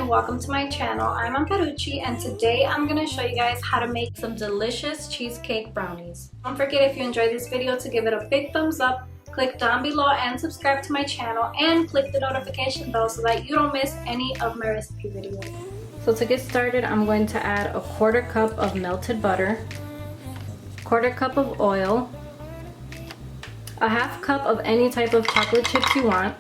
and welcome to my channel. I'm Amparucci and today I'm going to show you guys how to make some delicious cheesecake brownies. Don't forget, if you enjoyed this video, to give it a big thumbs up, click down below and subscribe to my channel, and click the notification bell so that you don't miss any of my recipe videos. So to get started, I'm going to add a 1/4 cup of melted butter, 1/4 cup of oil, a 1/2 cup of any type of chocolate chips you want.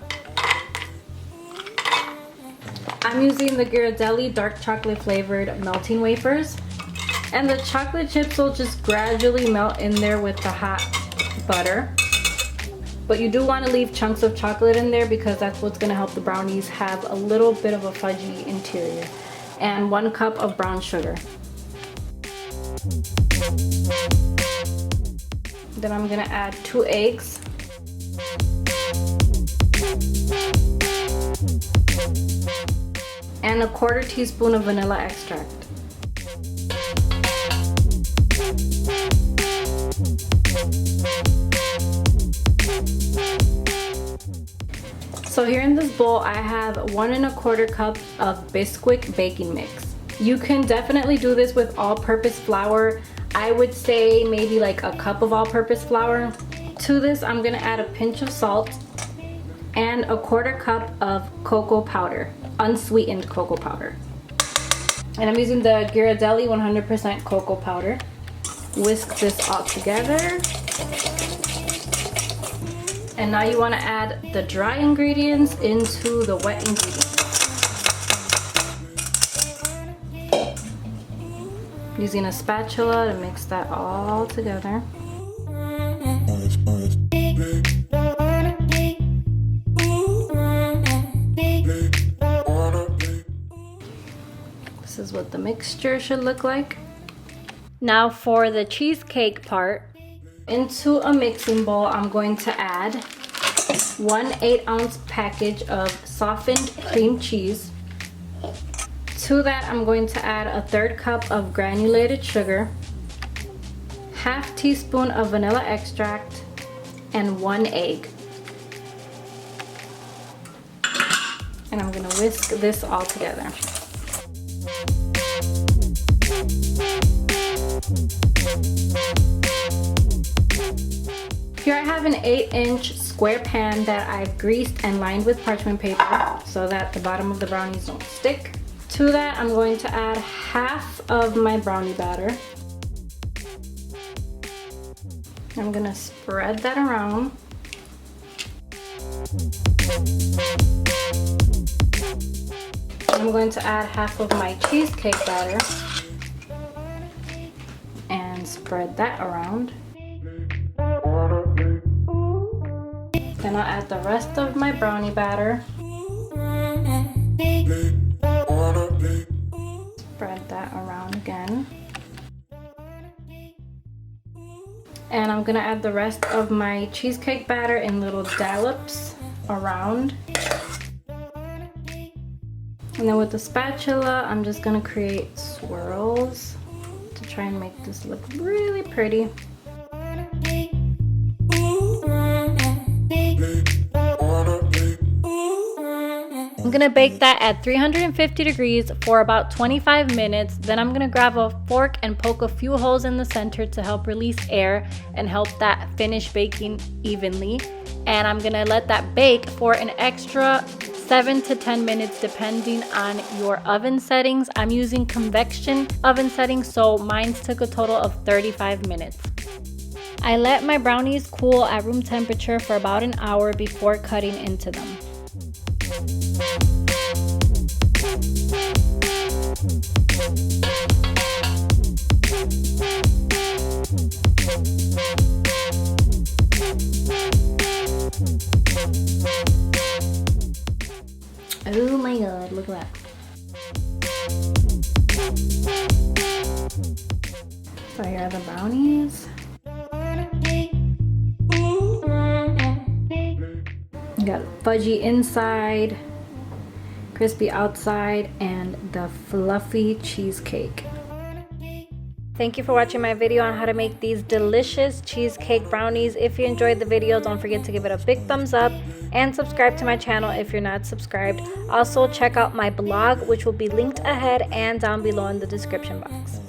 I'm using the Ghirardelli dark chocolate flavored melting wafers, and the chocolate chips will just gradually melt in there with the hot butter. But you do want to leave chunks of chocolate in there because that's what's going to help the brownies have a little bit of a fudgy interior. And 1 cup of brown sugar. Then I'm going to add 2 eggs. And a 1/4 teaspoon of vanilla extract. So here in this bowl I have 1 1/4 cup of Bisquick baking mix. You can definitely do this with all-purpose flour. I would say maybe like a cup of all-purpose flour. To this I'm gonna add a pinch of salt and a 1/4 cup of cocoa powder, unsweetened cocoa powder. And I'm using the Ghirardelli 100% cocoa powder. Whisk this all together. And now you want to add the dry ingredients into the wet ingredients. Using a spatula to mix that all together. This is what the mixture should look like. Now for the cheesecake part, into a mixing bowl I'm going to add 1 8-ounce package of softened cream cheese. To that I'm going to add a 1/3 cup of granulated sugar, 1/2 teaspoon of vanilla extract, and 1 egg. And I'm going to whisk this all together. Here I have an 8-inch square pan that I've greased and lined with parchment paper so that the bottom of the brownies don't stick. To that I'm going to add 1/2 of my brownie batter. I'm gonna spread that around. I'm going to add 1/2 of my cheesecake batter and spread that around. Then I'll add the rest of my brownie batter. Spread that around again. And I'm gonna add the rest of my cheesecake batter in little dollops around. And then with the spatula, I'm just gonna create swirls to try and make this look really pretty. I'm gonna bake that at 350 degrees for about 25 minutes. Then I'm gonna grab a fork and poke a few holes in the center to help release air and help that finish baking evenly. And I'm gonna let that bake for an extra 7 to 10 minutes depending on your oven settings. I'm using convection oven settings, so mine took a total of 35 minutes. I let my brownies cool at room temperature for about an hour before cutting into them. Oh my god, look at that. So here are the brownies. You got fudgy inside, crispy outside, and the fluffy cheesecake. Thank you for watching my video on how to make these delicious cheesecake brownies. If you enjoyed the video, don't forget to give it a big thumbs up and subscribe to my channel if you're not subscribed. Also, check out my blog, which will be linked ahead and down below in the description box.